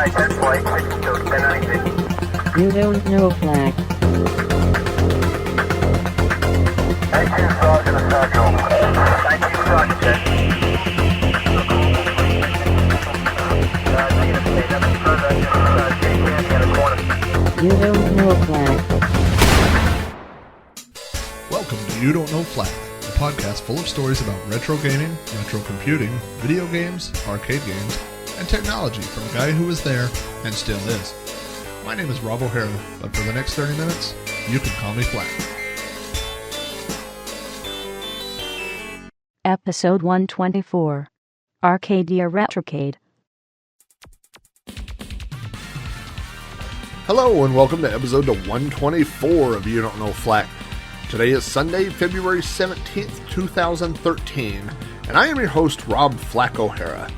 You don't know flag. You don't know flag. Welcome to You Don't Know Flag, a podcast full of stories about retro gaming, retro computing, video games, arcade games, and technology from a guy who was there and still is. My name is Rob O'Hara, but for the next 30 minutes, you can call me Flag. Episode 124. Arcadia Retrocade. Hello and welcome to episode 124 of You Don't Know Flag. Today is Sunday, February 17th, 2013, and I am your host, Rob Flack O'Hara.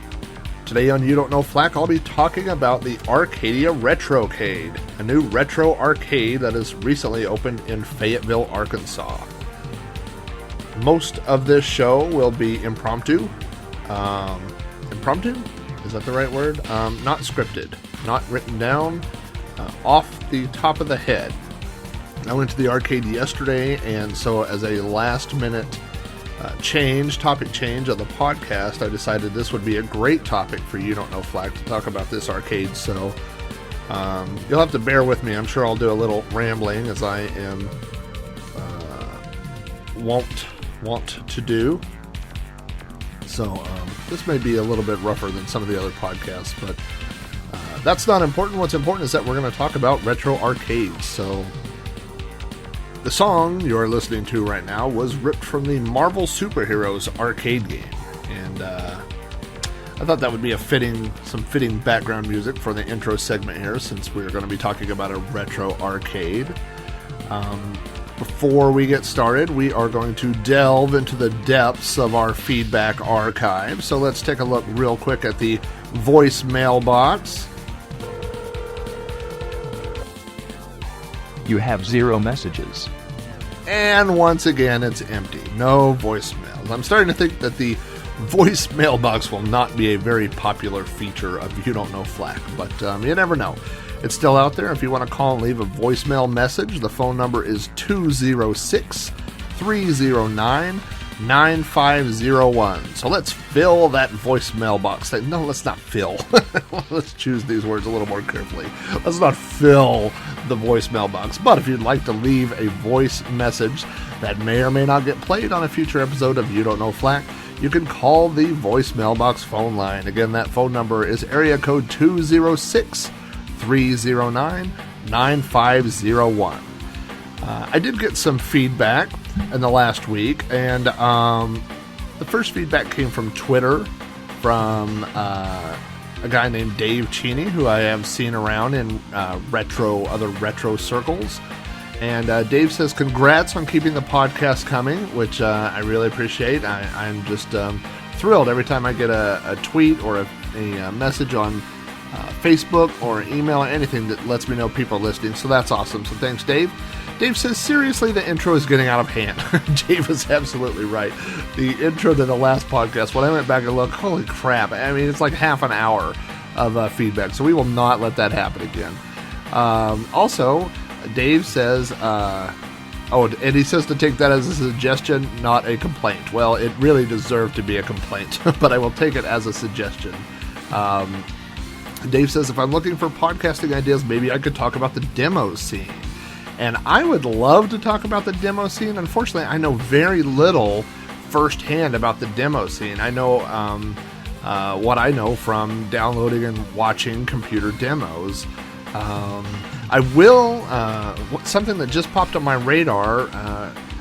Today on You Don't Know Flack, I'll be talking about the Arcadia Retrocade, a new retro arcade that has recently opened in Fayetteville, Arkansas. Most of this show will be impromptu. Impromptu? Is that the right word? Not scripted, not written down, off the top of the head. I went to the arcade yesterday, and so as a last-minute topic change of the podcast, I decided this would be a great topic for You Don't Know Flag to talk about this arcade, so you'll have to bear with me. I'm sure I'll do a little rambling, as I am wont to do. So this may be a little bit rougher than some of the other podcasts, but that's not important. What's important is that we're going to talk about retro arcades. So the song you're listening to right now was ripped from the Marvel Superheroes arcade game, and I thought that would be some fitting background music for the intro segment here, since we're going to be talking about a retro arcade. Before we get started, we are going to delve into the depths of our feedback archive. So let's take a look real quick at the voicemail box. You have 0 messages. And once again, it's empty. No voicemails. I'm starting to think that the voicemail box will not be a very popular feature of You Don't Know Flack, but you never know. It's still out there. If you want to call and leave a voicemail message, the phone number is 206-309-9501. So let's fill that voicemail box. No, let's not fill. Let's choose these words a little more carefully. Let's not fill the voicemail box. But if you'd like to leave a voice message that may or may not get played on a future episode of You Don't Know Flack, you can call the voicemail box phone line. Again, that phone number is area code 206-309-9501. I did get some feedback in the last week, and the first feedback came from Twitter from a guy named Dave Cheney, who I have seen around in other retro circles. And Dave says, congrats on keeping the podcast coming, which I really appreciate. I'm just thrilled every time I get a tweet or a message on Facebook or email or anything that lets me know people are listening. So that's awesome. So thanks, Dave. Dave says, seriously, the intro is getting out of hand. Dave is absolutely right. The intro to the last podcast, when I went back and looked, holy crap. I mean, it's like half an hour of feedback. So we will not let that happen again. Also, Dave says, and he says to take that as a suggestion, not a complaint. Well, it really deserved to be a complaint, but I will take it as a suggestion. Dave says, if I'm looking for podcasting ideas, maybe I could talk about the demo scene. And I would love to talk about the demo scene. Unfortunately, I know very little firsthand about the demo scene. I know what I know from downloading and watching computer demos. I will, something that just popped on my radar,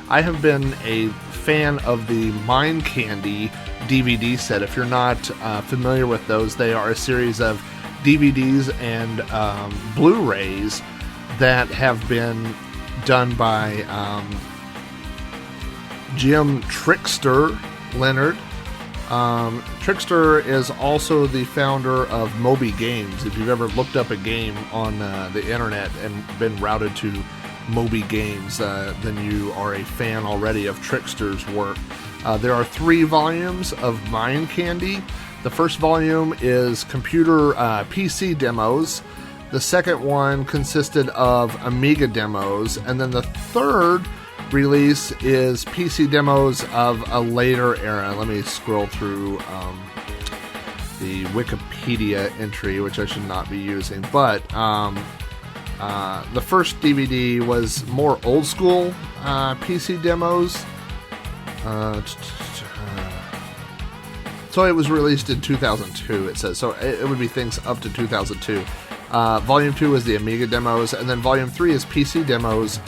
I have been a fan of the Mind Candy DVD set. If you're not familiar with those, they are a series of DVDs and Blu-rays that have been done by Jim Trickster Leonard. Trickster is also the founder of Moby Games. If you've ever looked up a game on the internet and been routed to Moby Games, then you are a fan already of Trickster's work. There are 3 volumes of Mind Candy. The first volume is computer PC demos. The second one consisted of Amiga demos. And then the third release is PC demos of a later era. Let me scroll through the Wikipedia entry, which I should not be using. But the first DVD was more old school PC demos. So it was released in 2002, it says. So it would be things up to 2002. Volume 2 is the Amiga demos, and then Volume 3 is PC demos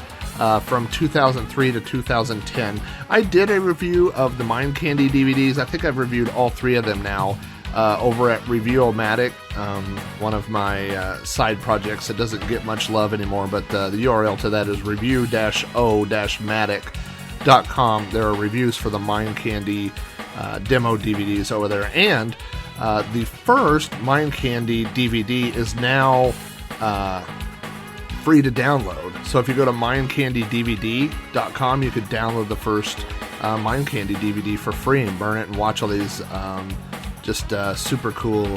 from 2003 to 2010. I did a review of the Mind Candy DVDs. I think I've reviewed all three of them now over at Review-O-Matic, one of my side projects that doesn't get much love anymore, but the URL to that is review-o-matic.com. There are reviews for the Mind Candy demo DVDs over there, and the first Mind Candy DVD is now free to download. So if you go to mindcandydvd.com, you could download the first Mind Candy DVD for free and burn it and watch all these just super cool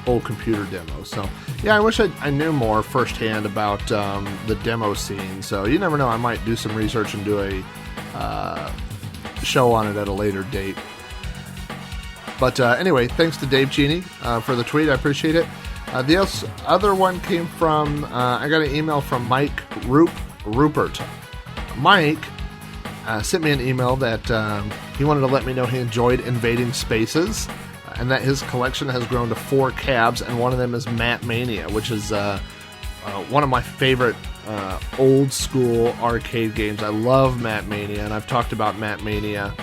old computer demos. So yeah, I wish I knew more firsthand about the demo scene. So you never know, I might do some research and do a show on it at a later date. But anyway, thanks to Dave Cheney for the tweet. I appreciate it. The other one came from, I got an email from Mike Rupert. Mike sent me an email that he wanted to let me know he enjoyed Invading Spaces, and that his collection has grown to 4 cabs, and one of them is Mat Mania, which is one of my favorite old school arcade games. I love Mat Mania, and I've talked about Mat Mania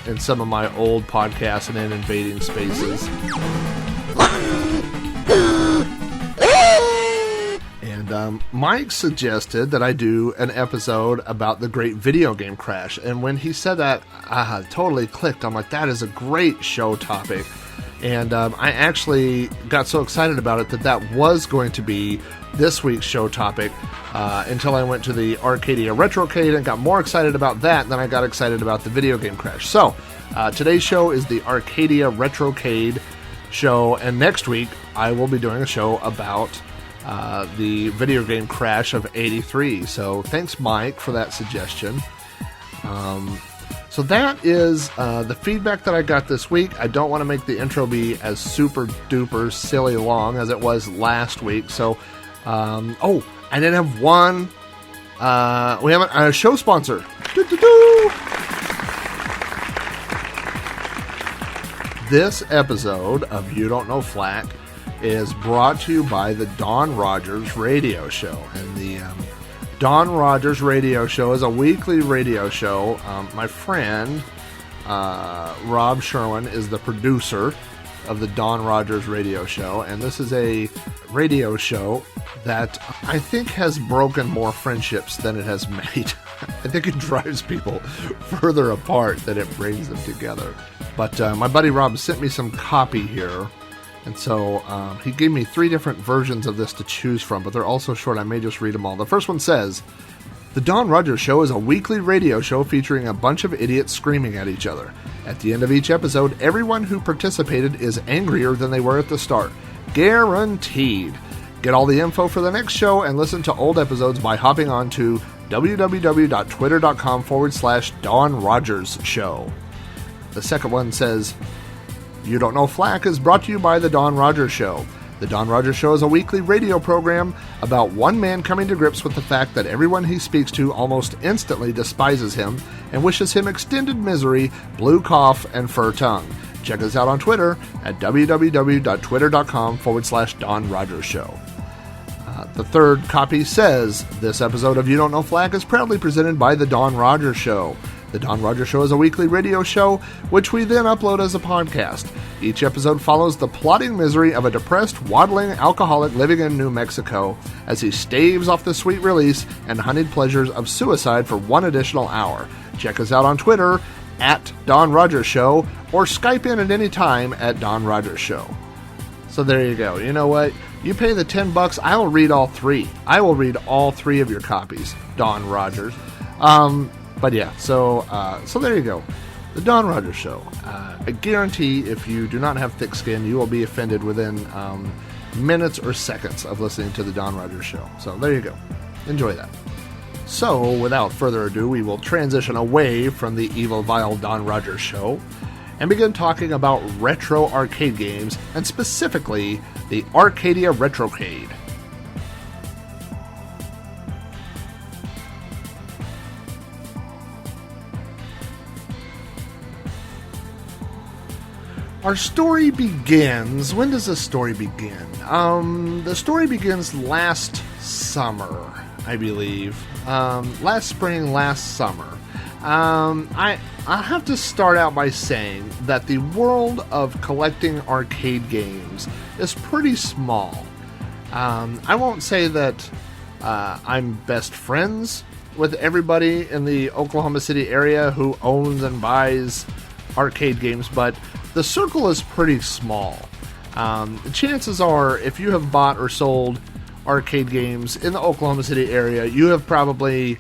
in some of my old podcasts and in Invading Spaces. And Mike suggested that I do an episode about the Great Video Game Crash. And when he said that, it totally clicked. I'm like, that is a great show topic. And I actually got so excited about it that was going to be this week's show topic until I went to the Arcadia Retrocade and got more excited about that than I got excited about the Video Game Crash. So today's show is the Arcadia Retrocade show, and next week I will be doing a show about the Video Game Crash of '83. So thanks, Mike, for that suggestion. So that is the feedback that I got this week. I don't want to make the intro be as super duper silly long as it was last week. So, I didn't have one. We have a show sponsor. This episode of You Don't Know Flack is brought to you by the Don Rogers Radio Show. And the Don Rogers Radio Show is a weekly radio show. My friend, Rob Sherwin, is the producer of the Don Rogers Radio Show. And this is a radio show that I think has broken more friendships than it has made. I think it drives people further apart than it brings them together. But my buddy Rob sent me some copy here. And so he gave me 3 different versions of this to choose from, but they're all so short I may just read them all. The first one says, The Don Rogers Show is a weekly radio show featuring a bunch of idiots screaming at each other. At the end of each episode, everyone who participated is angrier than they were at the start. Guaranteed. Get all the info for the next show and listen to old episodes by hopping on to www.twitter.com/Don Rogers Show. The second one says, You Don't Know Flack is brought to you by The Don Rogers Show. The Don Rogers Show is a weekly radio program about one man coming to grips with the fact that everyone he speaks to almost instantly despises him and wishes him extended misery, blue cough, and fur tongue. Check us out on Twitter at www.twitter.com/Don Rogers Show. The third copy says, This episode of You Don't Know Flack is proudly presented by The Don Rogers Show. The Don Rogers Show is a weekly radio show, which we then upload as a podcast. Each episode follows the plodding misery of a depressed, waddling alcoholic living in New Mexico as he staves off the sweet release and honeyed pleasures of suicide for one additional hour. Check us out on Twitter at Don Rogers Show, or Skype in at any time at Don Rogers Show. So there you go. You know what? You pay the $10, I will read all 3. I will read all 3 of your copies, Don Rogers. But yeah, so there you go. The Don Rogers Show. I guarantee if you do not have thick skin, you will be offended within minutes or seconds of listening to The Don Rogers Show. So there you go. Enjoy that. So, without further ado, we will transition away from the evil, vile Don Rogers Show and begin talking about retro arcade games, and specifically the Arcadia Retrocade. Our story begins... When does the story begin? The story begins last summer, I believe. Last spring, last summer. I have to start out by saying that the world of collecting arcade games is pretty small. I won't say that I'm best friends with everybody in the Oklahoma City area who owns and buys arcade games, but the circle is pretty small. Chances are, if you have bought or sold arcade games in the Oklahoma City area, you have probably,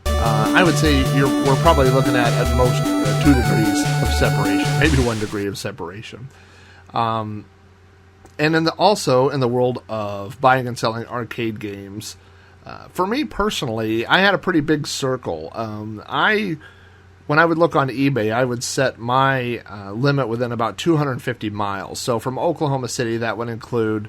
I would say we're probably looking at most 2 degrees of separation, maybe 1 degree of separation. And also in the world of buying and selling arcade games, for me personally, I had a pretty big circle. When I would look on eBay, I would set my limit within about 250 miles. So from Oklahoma City, that would include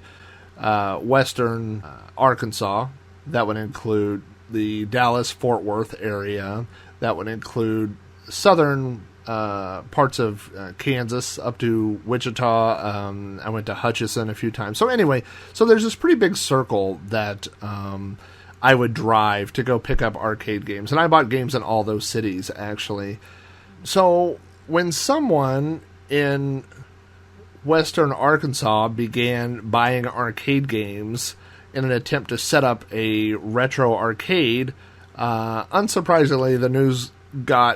western Arkansas. That would include the Dallas-Fort Worth area. That would include southern parts of Kansas up to Wichita. I went to Hutchinson a few times. So anyway, so there's this pretty big circle that I would drive to go pick up arcade games. And I bought games in all those cities, actually. So when someone in western Arkansas began buying arcade games in an attempt to set up a retro arcade, unsurprisingly, the news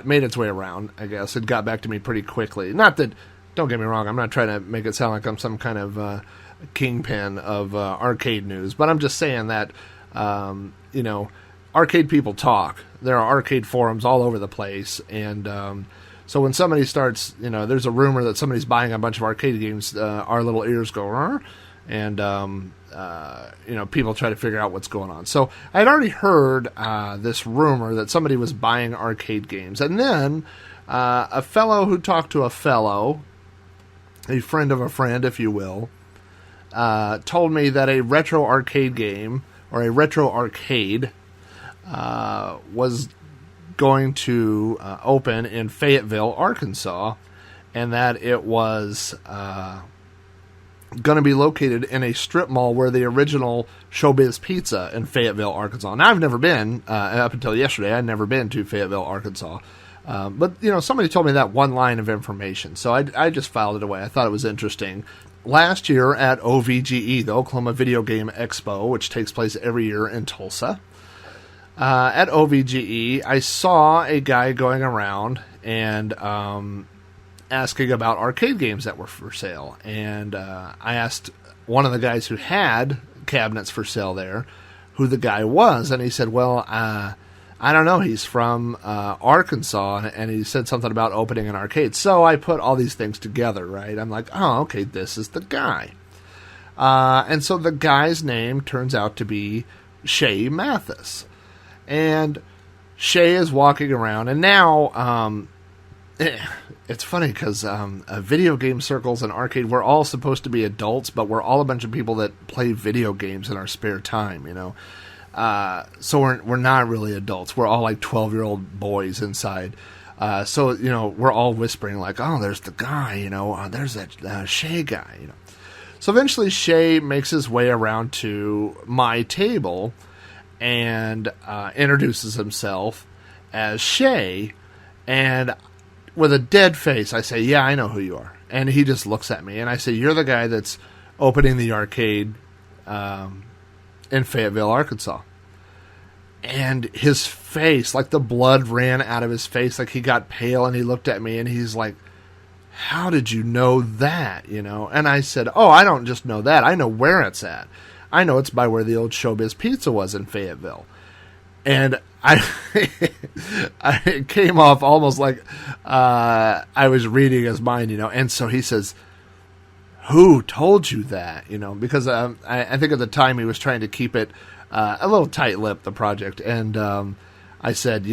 made its way around, I guess. It got back to me pretty quickly. Not that, don't get me wrong, I'm not trying to make it sound like I'm some kind of kingpin of arcade news, but I'm just saying that arcade people talk. There are arcade forums all over the place, and so when somebody starts, there's a rumor that somebody's buying a bunch of arcade games, our little ears go, "Rrr," and people try to figure out what's going on. So I'd already heard this rumor that somebody was buying arcade games, and then a fellow who talked to a fellow, a friend of a friend, if you will, told me that a retro arcade game, or a retro arcade, was going to open in Fayetteville, Arkansas, and that it was going to be located in a strip mall where the original Showbiz Pizza in Fayetteville, Arkansas. Now, I've never been, up until yesterday, I'd never been to Fayetteville, Arkansas. But somebody told me that one line of information, so I just filed it away. I thought it was interesting. Last year at OVGE, the Oklahoma Video Game Expo, which takes place every year in Tulsa, at OVGE, I saw a guy going around and asking about arcade games that were for sale. And I asked one of the guys who had cabinets for sale there who the guy was, and he said, well, I don't know, he's from Arkansas, and he said something about opening an arcade. So I put all these things together, right? I'm like, oh, okay, this is the guy. And so the guy's name turns out to be Shay Mathis. And Shay is walking around, and now it's funny because video game circles and arcade, we're all supposed to be adults, but we're all a bunch of people that play video games in our spare time, So we're not really adults. We're all like 12-year-old boys inside. So we're all whispering like, oh, there's the guy, there's that Shay guy, So eventually Shay makes his way around to my table and introduces himself as Shay, and with a dead face, I say, yeah, I know who you are. And he just looks at me, and I say, you're the guy that's opening the arcade in Fayetteville, Arkansas. And his face, like the blood ran out of his face, like he got pale, and he looked at me, and he's like, how did you know that, And I said, oh, I don't just know that. I know where it's at. I know it's by where the old Showbiz Pizza was in Fayetteville. And I it came off almost like I was reading his mind, and so he says, "Who told you that?" Because I think at the time he was trying to keep it a little tight-lipped, the project, and I said,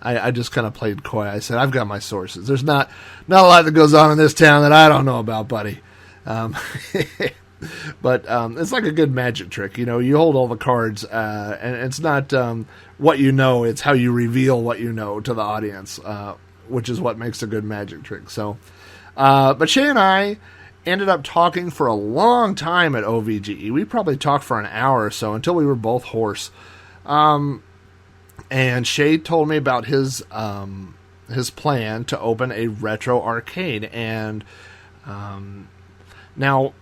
I just kind of played coy. I said, I've got my sources. There's not a lot that goes on in this town that I don't know about, buddy. But it's like a good magic trick. You hold all the cards, and it's not what you know, it's how you reveal what you know to the audience, which is what makes a good magic trick. So, but Shay and I ended up talking for a long time at OVGE. We probably talked for an hour or so until we were both hoarse. And Shay told me about his plan to open a retro arcade. And now,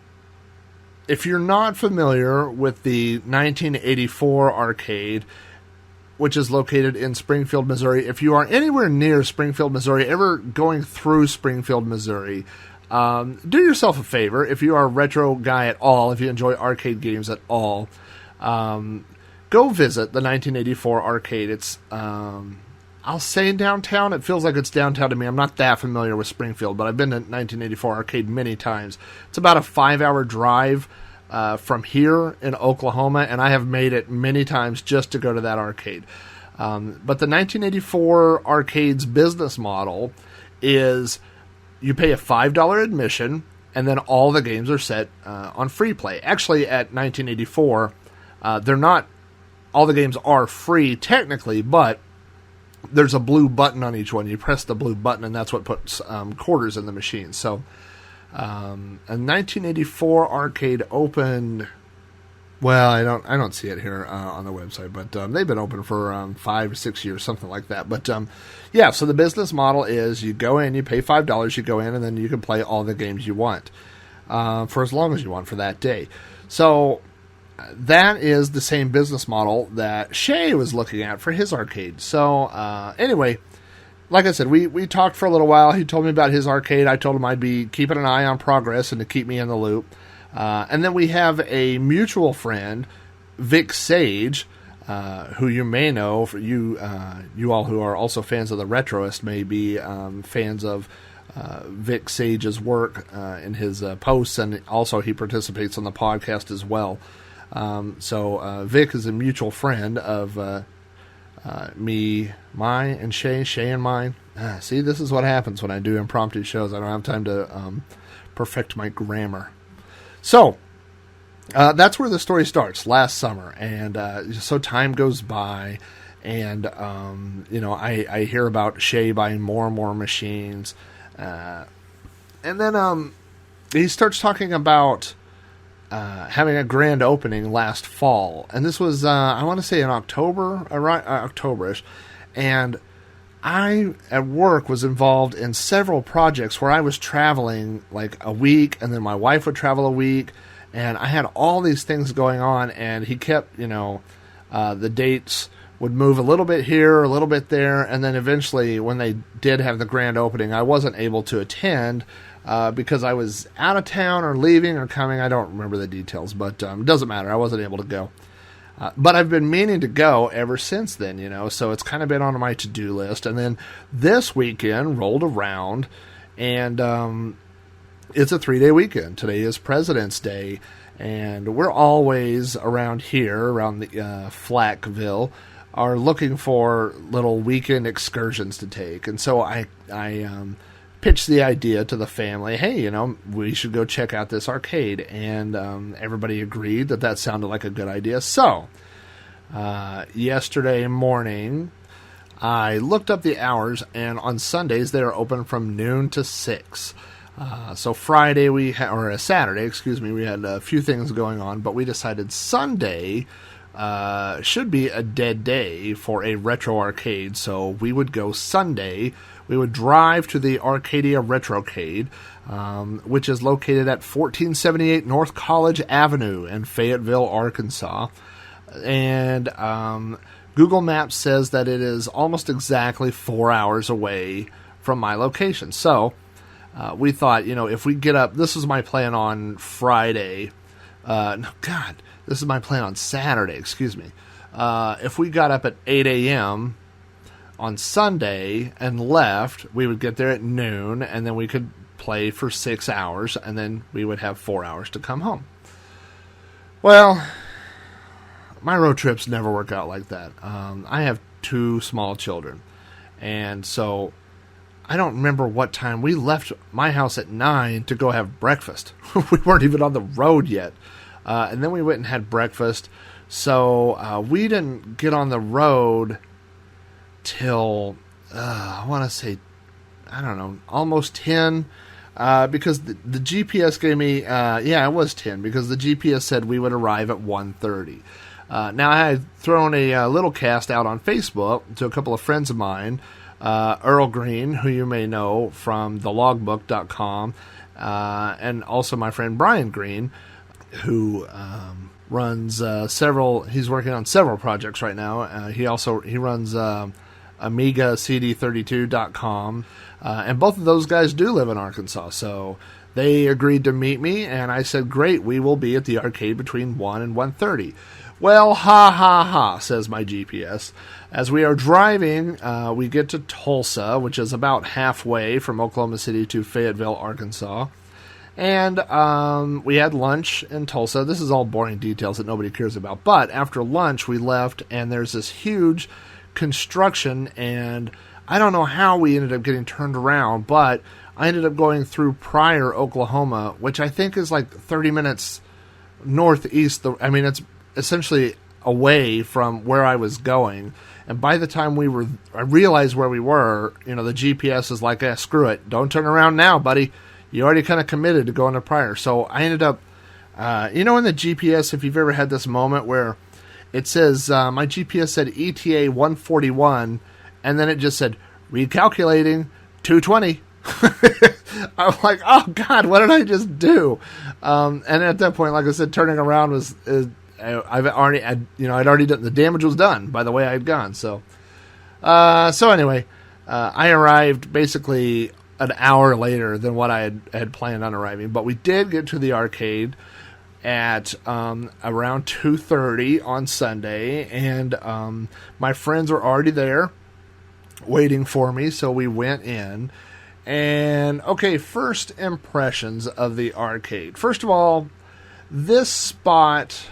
if you're not familiar with the 1984 arcade, which is located in Springfield, Missouri, if you are anywhere near Springfield, Missouri, ever going through Springfield, Missouri, do yourself a favor. If you are a retro guy at all, if you enjoy arcade games at all, go visit the 1984 arcade. It's, I'll say downtown. It feels like it's downtown to me. I'm not that familiar with Springfield, but I've been to 1984 arcade many times. It's about a 5-hour drive from here in Oklahoma, and I have made it many times just to go to that arcade. But the 1984 arcade's business model is you pay a $5 admission, and then all the games are set on free play. Actually, at 1984, they're not. All the games are free technically, but there's a blue button on each one. You press the blue button, and that's what puts quarters in the machine. So, a 1984 arcade opened. Well, I don't see it here on the website, but they've been open for 5 or 6 years, something like that. But yeah, so the business model is you go in, you pay $5, you go in, and then you can play all the games you want for as long as you want for that day. So that is the same business model that Shay was looking at for his arcade. So anyway, like I said, we talked for a little while. He told me about his arcade. I told him I'd be keeping an eye on progress and to keep me in the loop. And then we have a mutual friend, Vic Sage, who you may know. For you all who are also fans of the Retroist may be fans of Vic Sage's work in his posts, and also he participates on the podcast as well. So Vic is a mutual friend of me, mine, and Shay and mine. See, this is what happens when I do impromptu shows. I don't have time to perfect my grammar. So, that's where the story starts, last summer. And so time goes by, and, I hear about Shay buying more and more machines. And then he starts talking about having a grand opening last fall. And this was, I want to say in October, October-ish. And I, at work, was involved in several projects where I was traveling like a week, and then my wife would travel a week, and I had all these things going on, and he kept, the dates would move a little bit here, a little bit there, and then eventually, when they did have the grand opening, I wasn't able to attend because I was out of town or leaving or coming. I don't remember the details, but it doesn't matter. I wasn't able to go. But I've been meaning to go ever since then, so it's kind of been on my to-do list. And then this weekend rolled around, and it's a 3-day weekend. Today is President's Day, and we're always around here, around the Flackville, are looking for little weekend excursions to take. And so I pitched the idea to the family, hey, we should go check out this arcade. And everybody agreed that sounded like a good idea. So, yesterday morning, I looked up the hours, and on Sundays, they are open from noon to 6. So Friday, or Saturday, we had a few things going on, but we decided Sunday should be a dead day for a retro arcade. So we would go Sunday. We would drive to the Arcadia Retrocade, which is located at 1478 North College Avenue in Fayetteville, Arkansas. And Google Maps says that it is almost exactly 4 hours away from my location. So we thought, if we get up, this was my plan on Friday. This is my plan on Saturday, if we got up at 8 a.m. on Sunday and left, we would get there at noon, and then we could play for 6 hours, and then we would have 4 hours to come home. Well, my road trips never work out like that. I have 2 small children, and so I don't remember what time we left my house at 9 to go have breakfast. We weren't even on the road yet. And then we went and had breakfast. So we didn't get on the road till, I want to say, I don't know, almost 10. Because the GPS gave me, it was 10. Because the GPS said we would arrive at 1:30. Now, I had thrown a little cast out on Facebook to a couple of friends of mine. Earl Green, who you may know from thelogbook.com, and also my friend Brian Green, who runs he's working on several projects right now. He runs AmigaCD32.com, and both of those guys do live in Arkansas, so they agreed to meet me, and I said, great, we will be at the arcade between 1 and 1:30. Well, ha ha ha, says my GPS. As we are driving, we get to Tulsa, which is about halfway from Oklahoma City to Fayetteville, Arkansas. And we had lunch in Tulsa. This is all boring details that nobody cares about. But after lunch, we left, and there's this huge construction, and I don't know how we ended up getting turned around, but I ended up going through Pryor, Oklahoma, which I think is like 30 minutes northeast. It's essentially away from where I was going. And by the time I realized where we were, the GPS is like, screw it. Don't turn around now, buddy. You already kind of committed to going to Pryor. So I ended up, in the GPS, if you've ever had this moment where it says, my GPS said ETA 141, and then it just said, recalculating 220. I'm like, oh God, what did I just do? And at that point, like I said, turning around I'd already done, the damage was done by the way I had gone. So anyway, I arrived basically an hour later than what I had planned on arriving, but we did get to the arcade at around 2:30 on Sunday, and my friends were already there waiting for me, so we went in. And okay, first impressions of the arcade. First of all, this spot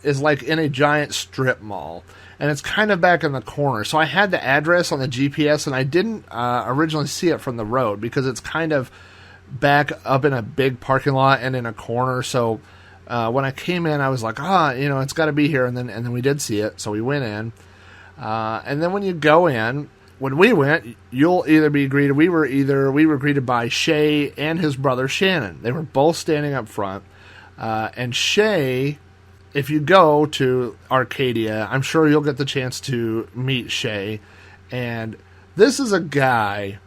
is like in a giant strip mall, and it's kind of back in the corner. So I had the address on the GPS, and I didn't originally see it from the road because it's kind of back up in a big parking lot and in a corner. So when I came in, I was like, it's got to be here. And then we did see it, so we went in. And then when you go in, when we went, you'll either be greeted. We were greeted by Shay and his brother Shannon. They were both standing up front. And Shay, if you go to Arcadia, I'm sure you'll get the chance to meet Shay. And this is a guy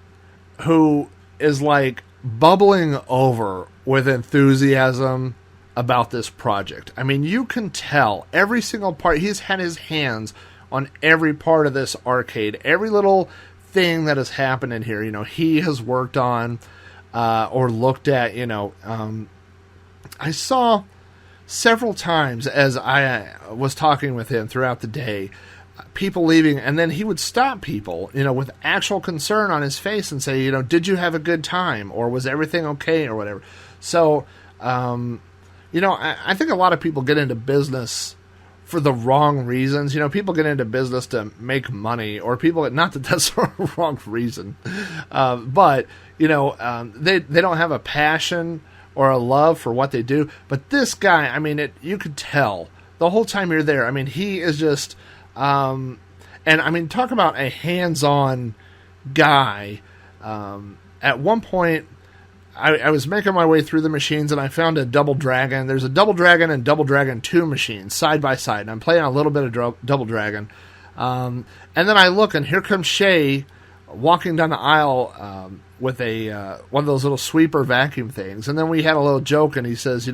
who is like bubbling over with enthusiasm about this project. I mean, you can tell every single part. He's had his hands on every part of this arcade, every little thing that has happened in here. He has worked on or looked at. I saw several times as I was talking with him throughout the day, people leaving, and then he would stop people, with actual concern on his face and say, did you have a good time, or was everything okay, or whatever. So, I think a lot of people get into business for the wrong reasons. People get into business to make money, or not that that's the wrong reason, but, they don't have a passion or a love for what they do. But this guy, you could tell the whole time you're there. He is just, talk about a hands-on guy. At one point, I was making my way through the machines, and I found a Double Dragon. There's a Double Dragon and Double Dragon 2 machines side by side, and I'm playing a little bit of Double Dragon. And then I look, and here comes Shay walking down the aisle with one of those little sweeper vacuum things. And then we had a little joke, and he says,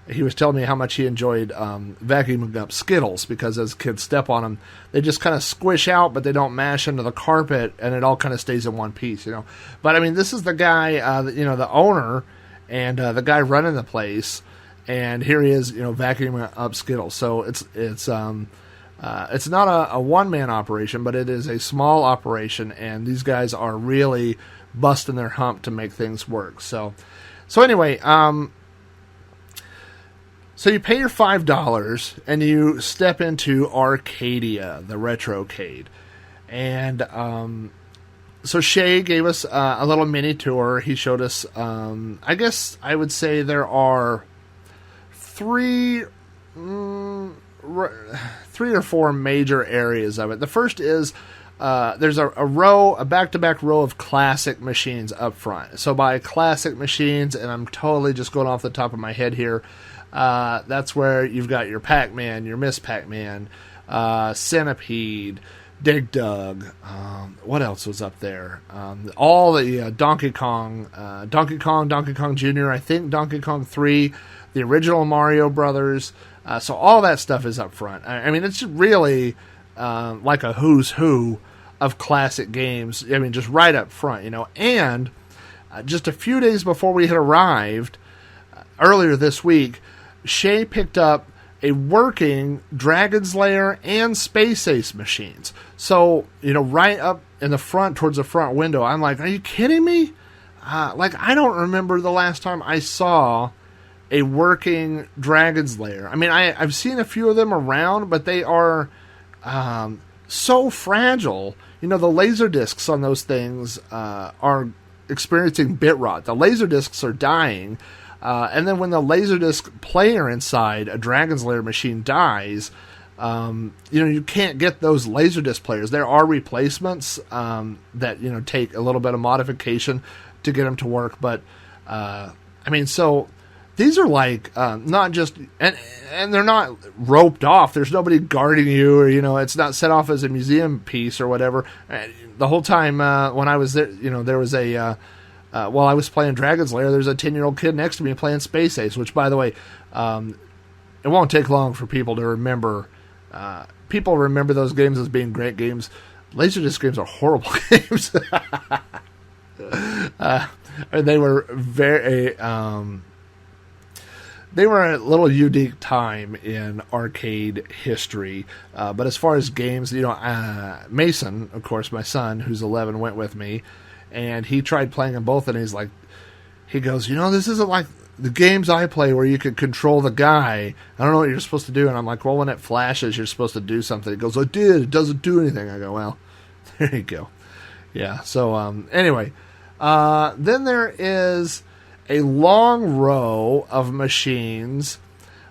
he was telling me how much he enjoyed vacuuming up Skittles, because as kids step on them, they just kind of squish out, but they don't mash into the carpet, and it all kind of stays in one piece, But, this is the guy, the owner, and the guy running the place, and here he is, vacuuming up Skittles. So it's It's not a one-man operation, but it is a small operation, and these guys are really busting their hump to make things work. So anyway, so you pay your $5 and you step into Arcadia, the Retrocade. And so Shay gave us a little mini tour. He showed us, I guess I would say there are three or four major areas of it. The first is there's a back-to-back row of classic machines up front. So by classic machines, and I'm totally just going off the top of my head here, that's where you've got your Pac-Man, your Miss Pac-Man, Centipede, Dig Dug. What else was up there? All the Donkey Kong Jr., I think Donkey Kong 3, the original Mario Brothers. So all that stuff is up front. I mean, it's really like a who's who of classic games. I mean, just right up front, And just a few days before we had arrived, earlier this week, Shay picked up a working Dragon's Lair and Space Ace machines. So, right up in the front, towards the front window, I'm like, are you kidding me? I don't remember the last time I saw a working Dragon's Lair. I mean, I've seen a few of them around, but they are so fragile. The laser discs on those things are experiencing bit rot. The laser discs are dying. And then when the Laserdisc player inside a Dragon's Lair machine dies, you can't get those Laserdisc players. There are replacements that, take a little bit of modification to get them to work. But, so these are like not just... And they're not roped off. There's nobody guarding you or, it's not set off as a museum piece or whatever. The whole time when I was there, there was a... while I was playing Dragon's Lair, there's a 10-year-old kid next to me playing Space Ace, which, by the way, it won't take long for people to remember. People remember those games as being great games. Laserdisc games are horrible games. They were very... they were a little unique time in arcade history. But as far as games, Mason, of course, my son, who's 11, went with me. And he tried playing them both, and he goes, this isn't like the games I play where you can control the guy. I don't know what you're supposed to do. And I'm like, well, when it flashes, you're supposed to do something. He goes, I did. It doesn't do anything. I go, well, there you go. Yeah. So anyway, then there is a long row of machines,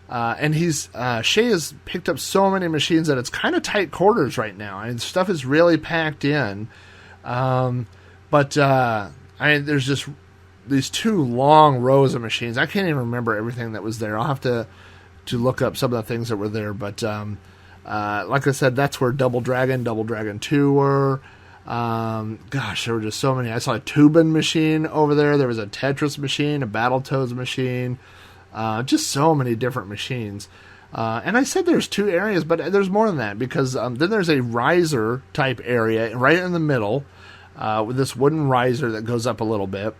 and Shay has picked up so many machines that it's kind of tight quarters right now. I mean, stuff is really packed in. But there's just these two long rows of machines. I can't even remember everything that was there. I'll have to look up some of the things that were there. But like I said, that's where Double Dragon 2 were. There were just so many. I saw a Tubin machine over there. There was a Tetris machine, a Battletoads machine. Just so many different machines. And I said there's two areas, but there's more than that, because then there's a riser type area right in the middle. With this wooden riser that goes up a little bit.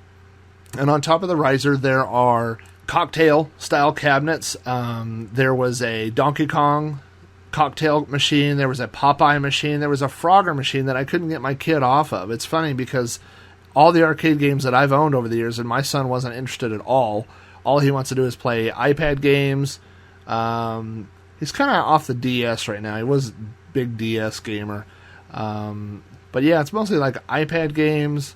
And on top of the riser, there are cocktail-style cabinets. There was a Donkey Kong cocktail machine. There was a Popeye machine. There was a Frogger machine that I couldn't get my kid off of. It's funny because all the arcade games that I've owned over the years, and my son wasn't interested at all he wants to do is play iPad games. He's kind of off the DS right now. He was a big DS gamer. But yeah, it's mostly like iPad games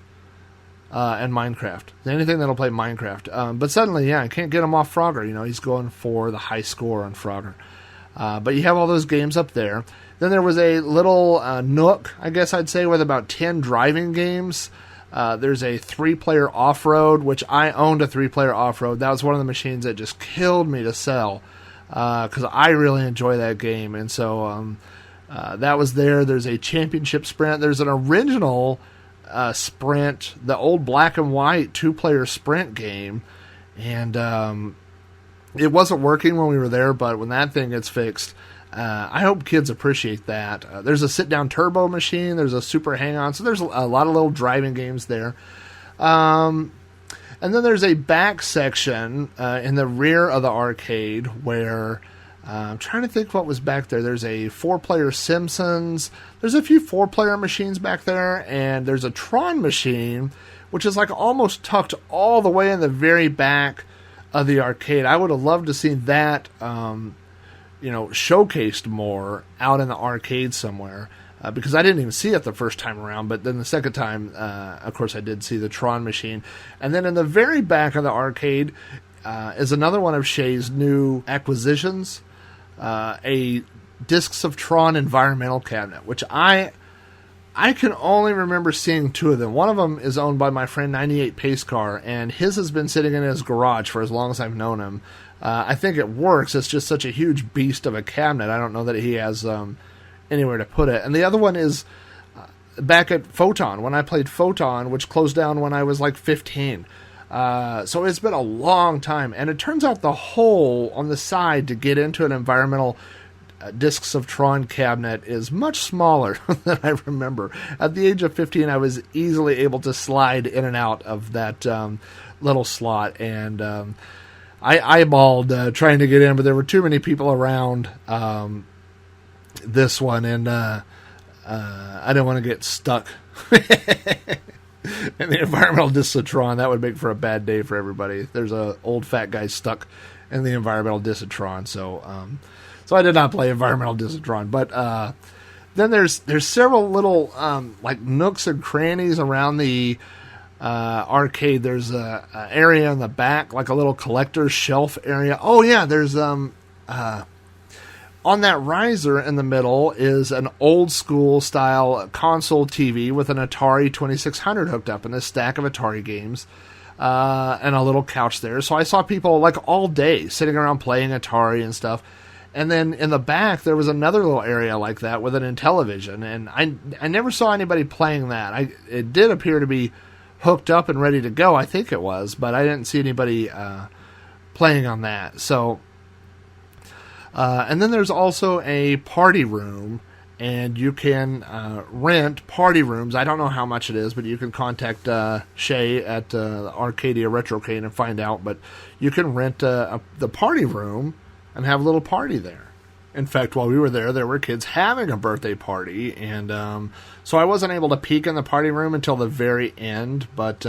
and Minecraft. Anything that'll play Minecraft. But suddenly, I can't get him off Frogger. He's going for the high score on Frogger. But you have all those games up there. Then there was a little nook, I guess I'd say, with about 10 driving games. There's a 3-player off-road, which I owned a 3-player off-road. That was one of the machines that just killed me to sell, because I really enjoy that game. And so that was there. There's a championship sprint. There's an original sprint, the old black and white 2-player sprint game. And it wasn't working when we were there, but when that thing gets fixed, I hope kids appreciate that. There's a sit-down turbo machine. There's a super hang-on. So there's a lot of little driving games there. And then there's a back section in the rear of the arcade where I'm trying to think what was back there. There's a 4-player Simpsons. There's a few 4-player machines back there, and there's a Tron machine, which is like almost tucked all the way in the very back of the arcade. I would have loved to see that, showcased more out in the arcade somewhere, because I didn't even see it the first time around. But then the second time, of course, I did see the Tron machine. And then in the very back of the arcade is another one of Shay's new acquisitions. A Discs of Tron environmental cabinet, which I can only remember seeing 2 of them. One of them is owned by my friend 98 Pace Car, and his has been sitting in his garage for as long as I've known him. I think it works. It's just such a huge beast of a cabinet. I don't know that he has anywhere to put it. And the other one is back at Photon, when I played Photon, which closed down when I was like 15. So it's been a long time, and it turns out the hole on the side to get into an environmental Discs of Tron cabinet is much smaller than I remember. At the age of 15, I was easily able to slide in and out of that little slot, and I eyeballed trying to get in, but there were too many people around this one, and I didn't want to get stuck. And the environmental Discitron, that would make for a bad day for everybody. There's a old fat guy stuck in the environmental Discitron, so I did not play environmental Discitron. But then there's several little like nooks and crannies around the arcade. There's a area in the back, like a little collector's shelf area. Oh yeah, there's on that riser in the middle is an old school style console TV with an Atari 2600 hooked up and a stack of Atari games and a little couch there. So I saw people like all day sitting around playing Atari and stuff. And then in the back there was another little area like that with an Intellivision, and I never saw anybody playing that. It did appear to be hooked up and ready to go, I think it was, but I didn't see anybody playing on that. So and then there's also a party room, and you can rent party rooms. I don't know how much it is, but you can contact Shay at Arcadia Retrocade and find out. But you can rent the party room and have a little party there. In fact, while we were there were kids having a birthday party, and so I wasn't able to peek in the party room until the very end, but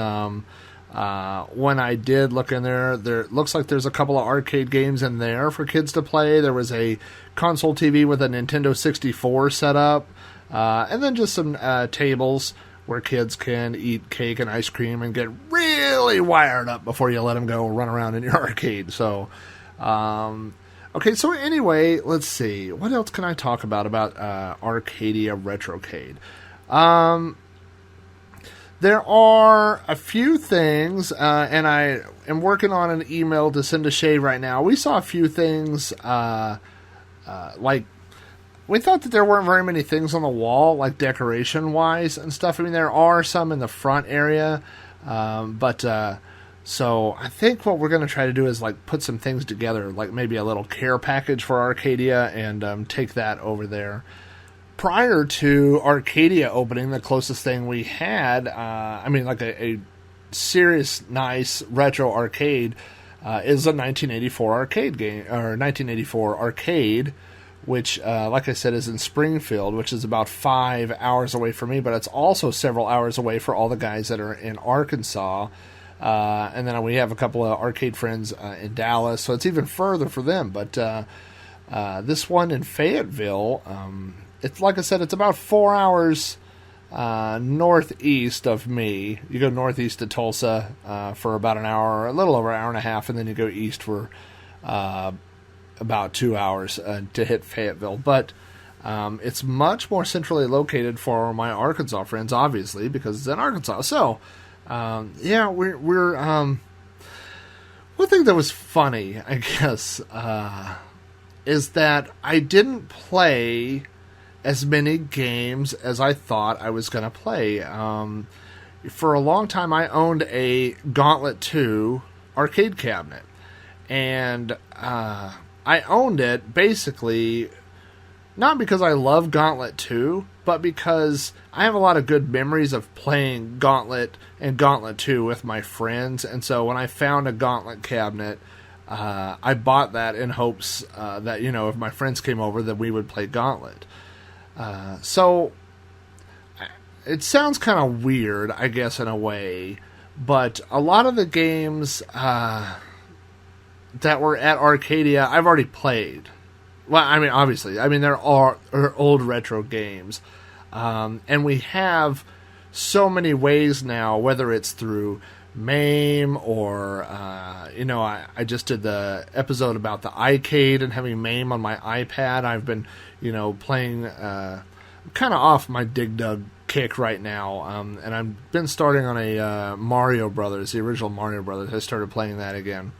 when I did look in there looks like there's a couple of arcade games in there for kids to play. There was a console TV with a Nintendo 64 set up, and then just some tables where kids can eat cake and ice cream and get really wired up before you let them go run around in your arcade. So, okay, so anyway, let's see. What else can I talk about Arcadia Retrocade? There are a few things, and I am working on an email to send to Shay right now. We saw a few things, like, we thought that there weren't very many things on the wall, like decoration-wise and stuff. I mean, there are some in the front area, so I think what we're going to try to do is, like, put some things together, like maybe a little care package for Arcadia, and take that over there. Prior to Arcadia opening, the closest thing we had, like a serious, nice retro arcade, is a 1984 arcade game, or 1984 arcade, which, like I said, is in Springfield, which is about 5 hours away from me, but it's also several hours away for all the guys that are in Arkansas. And then we have a couple of arcade friends in Dallas, so it's even further for them. But this one in Fayetteville, it's like I said, it's about 4 hours northeast of me. You go northeast to Tulsa for about an hour, a little over an hour and a half, and then you go east for about 2 hours to hit Fayetteville. But it's much more centrally located for my Arkansas friends, obviously, because it's in Arkansas. So, we're one thing that was funny, I guess, is that I didn't play as many games as I thought I was going to play. For a long time, I owned a Gauntlet 2 arcade cabinet, and I owned it basically not because I love Gauntlet 2, but because I have a lot of good memories of playing Gauntlet and Gauntlet 2 with my friends, and so when I found a Gauntlet cabinet, I bought that in hopes that, if my friends came over, that we would play Gauntlet. So it sounds kind of weird, I guess, in a way, but a lot of the games that were at Arcadia, I've already played. Well, I mean, obviously. There are old retro games. And we have so many ways now, whether it's through MAME or, I just did the episode about the iCade and having MAME on my iPad. I've been, playing kind of off my Dig Dug kick right now. And I've been starting on a Mario Brothers, the original Mario Brothers. I started playing that again.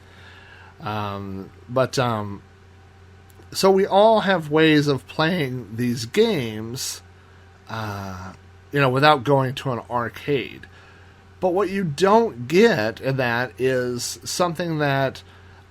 So we all have ways of playing these games, without going to an arcade. But what you don't get in that is something that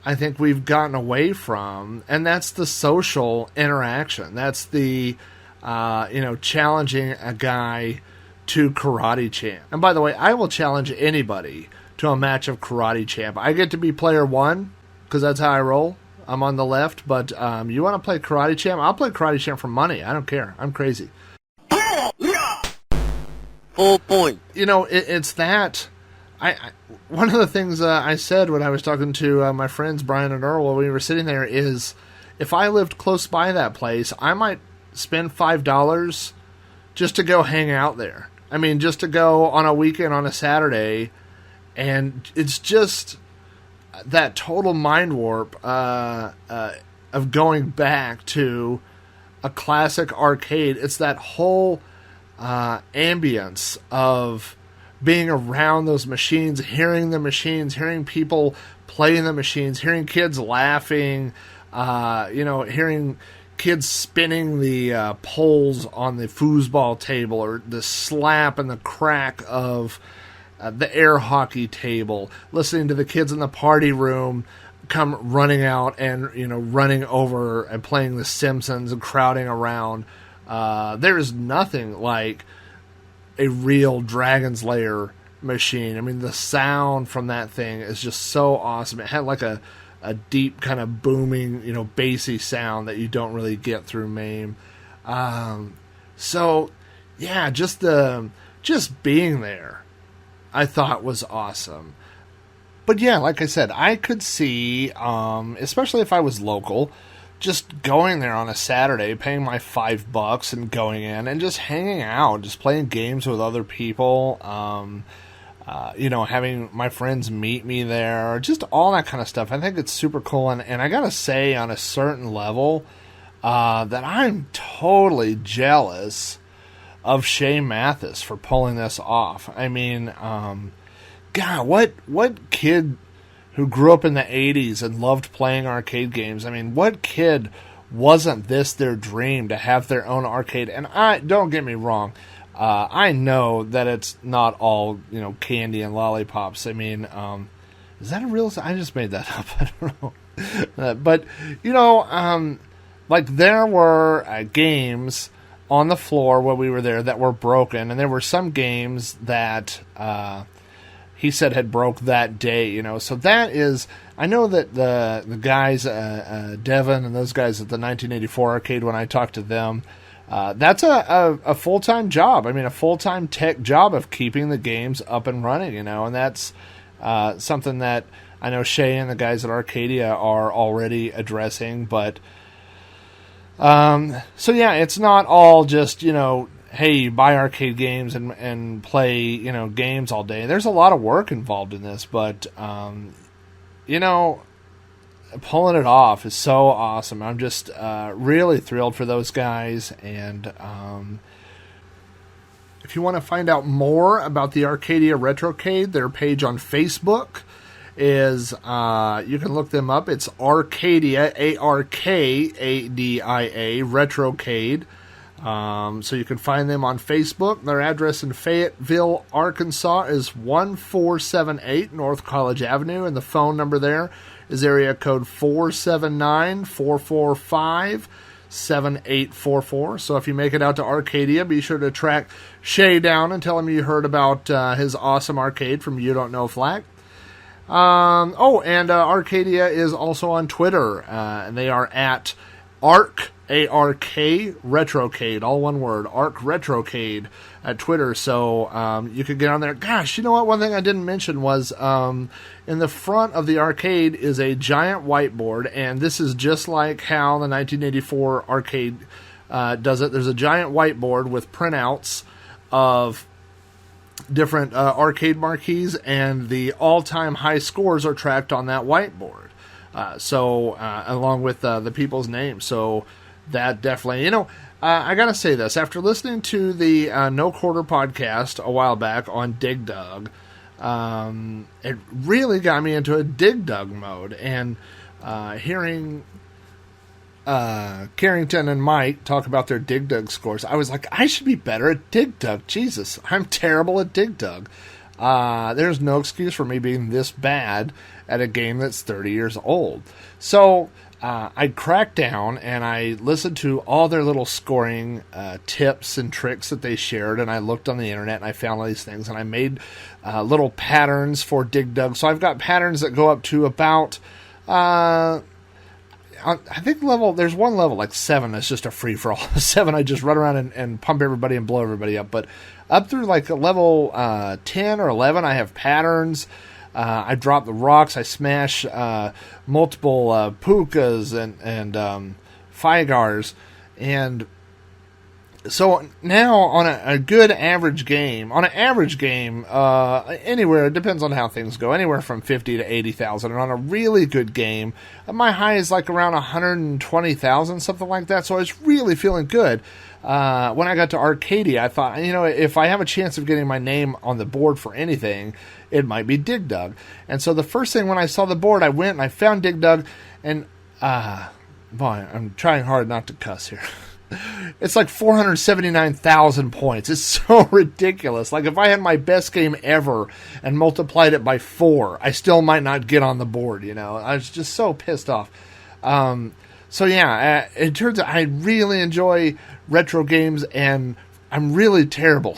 I think we've gotten away from, and that's the social interaction. That's the, challenging a guy to Karate Champ. And by the way, I will challenge anybody to a match of Karate Champ. I get to be player one, because that's how I roll. I'm on the left, but you want to play Karate Champ? I'll play Karate Champ for money. I don't care. I'm crazy. Full point. It's that. One of the things I said when I was talking to my friends Brian and Earl while we were sitting there is, if I lived close by that place, I might spend $5 just to go hang out there. Just to go on a weekend on a Saturday, and it's just that total mind warp of going back to a classic arcade. It's that whole ambience of being around those machines, hearing the machines, hearing people playing the machines, hearing kids laughing, hearing kids spinning the poles on the foosball table, or the slap and the crack of the air hockey table, listening to the kids in the party room come running out and, running over and playing The Simpsons and crowding around. There is nothing like a real Dragon's Lair machine. The sound from that thing is just so awesome. It had like a deep kind of booming, bassy sound that you don't really get through MAME. So yeah, just being there, I thought was awesome. But yeah, like I said, I could see, especially if I was local, just going there on a Saturday, paying my $5 and going in and just hanging out, just playing games with other people, having my friends meet me there, just all that kind of stuff. I think it's super cool. And I gotta say, on a certain level, that I'm totally jealous of Shay Mathis for pulling this off. God, what kid who grew up in the 80s and loved playing arcade games, what kid wasn't this their dream to have their own arcade? And don't get me wrong, I know that it's not all, candy and lollipops. Is that a real... I just made that up. I don't know. But, there were games on the floor while we were there that were broken, and there were some games that he said had broke that day, So that is... I know that the guys, Devin and those guys at the 1984 arcade, when I talked to them, that's a full-time job. A full-time tech job of keeping the games up and running, and that's something that I know Shay and the guys at Arcadia are already addressing. But so yeah, it's not all just, hey, you buy arcade games and play, games all day. There's a lot of work involved in this, but pulling it off is so awesome. I'm just really thrilled for those guys. And if you want to find out more about the Arcadia Retrocade, their page on Facebook is, you can look them up. It's Arcadia, Arkadia Retrocade. So you can find them on Facebook. Their address in Fayetteville, Arkansas is 1478 North College Avenue, and the phone number there is area code 479-445-7844. So if you make it out to Arcadia, be sure to track Shay down and tell him you heard about his awesome arcade from You Don't Know Flack. And Arcadia is also on Twitter, and they are at A-R-K, Retrocade, all one word, Arc Retrocade at Twitter. So you could get on there. Gosh, you know what? One thing I didn't mention was in the front of the arcade is a giant whiteboard, and this is just like how the 1984 arcade does it. There's a giant whiteboard with printouts of different arcade marquees, and the all-time high scores are tracked on that whiteboard. Along with the people's names. So that definitely, I gotta say this. After listening to the No Quarter podcast a while back on Dig Dug, it really got me into a Dig Dug mode. And hearing Carrington and Mike talk about their Dig Dug scores, I was like, I should be better at Dig Dug. Jesus, I'm terrible at Dig Dug. There's no excuse for me being this bad at a game that's 30 years old. So I cracked down and I listened to all their little scoring tips and tricks that they shared, and I looked on the internet and I found all these things, and I made little patterns for Dig Dug. So I've got patterns that go up to about I think there's one level, like 7, that's just a free-for-all. 7, I just run around and pump everybody and blow everybody up. But up through like a level 10 or 11, I have patterns. I drop the rocks. I smash multiple pukas and Figars. And so now on a good average game, anywhere, it depends on how things go, anywhere from 50 to 80,000. And on a really good game, my high is like around 120,000, something like that. So I was really feeling good. When I got to Arcadia, I thought, if I have a chance of getting my name on the board for anything, it might be Dig Dug. And so the first thing when I saw the board, I went and I found Dig Dug, and boy, I'm trying hard not to cuss here. It's like 479,000 points. It's so ridiculous. Like, if I had my best game ever and multiplied it by 4, I still might not get on the board, I was just so pissed off. It turns out I really enjoy retro games, and I'm really terrible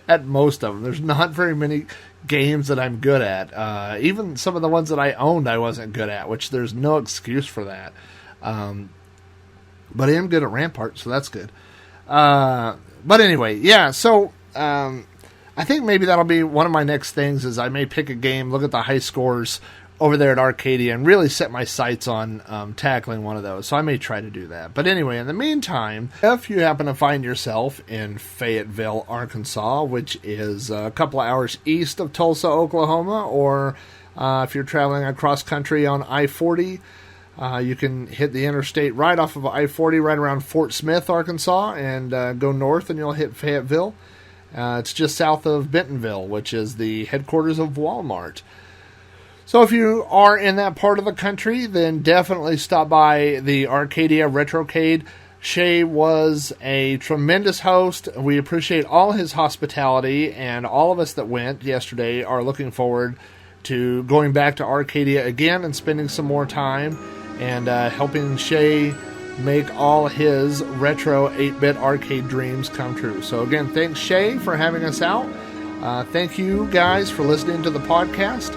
at most of them. There's not very many games that I'm good at. Even some of the ones that I owned I wasn't good at, which there's no excuse for that. But I am good at Rampart, so that's good. But anyway, yeah, so I think maybe that'll be one of my next things, is I may pick a game, look at the high scores over there at Arcadia, and really set my sights on tackling one of those. So I may try to do that. But anyway, in the meantime, if you happen to find yourself in Fayetteville, Arkansas, which is a couple of hours east of Tulsa, Oklahoma, or if you're traveling across country on I-40, you can hit the interstate right off of I-40 right around Fort Smith, Arkansas, and go north and you'll hit Fayetteville. It's just south of Bentonville, which is the headquarters of Walmart. So if you are in that part of the country, then definitely stop by the Arcadia Retrocade. Shay was a tremendous host. We appreciate all his hospitality, and all of us that went yesterday are looking forward to going back to Arcadia again and spending some more time and helping Shay make all his retro 8-bit arcade dreams come true. So again, thanks Shay for having us out. Thank you guys for listening to the podcast.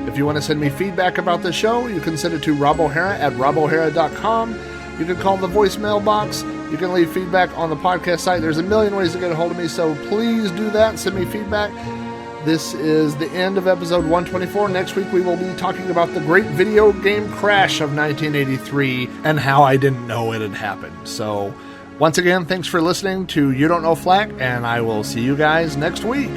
If you want to send me feedback about the show, you can send it to Rob O'Hara at robohara.com. You can call the voicemail box. You can leave feedback on the podcast site. There's a million ways to get a hold of me, so please do that. Send me feedback. This is the end of episode 124. Next week we will be talking about the great video game crash of 1983 and how I didn't know it had happened. So, once again, thanks for listening to You Don't Know Flack, and I will see you guys next week.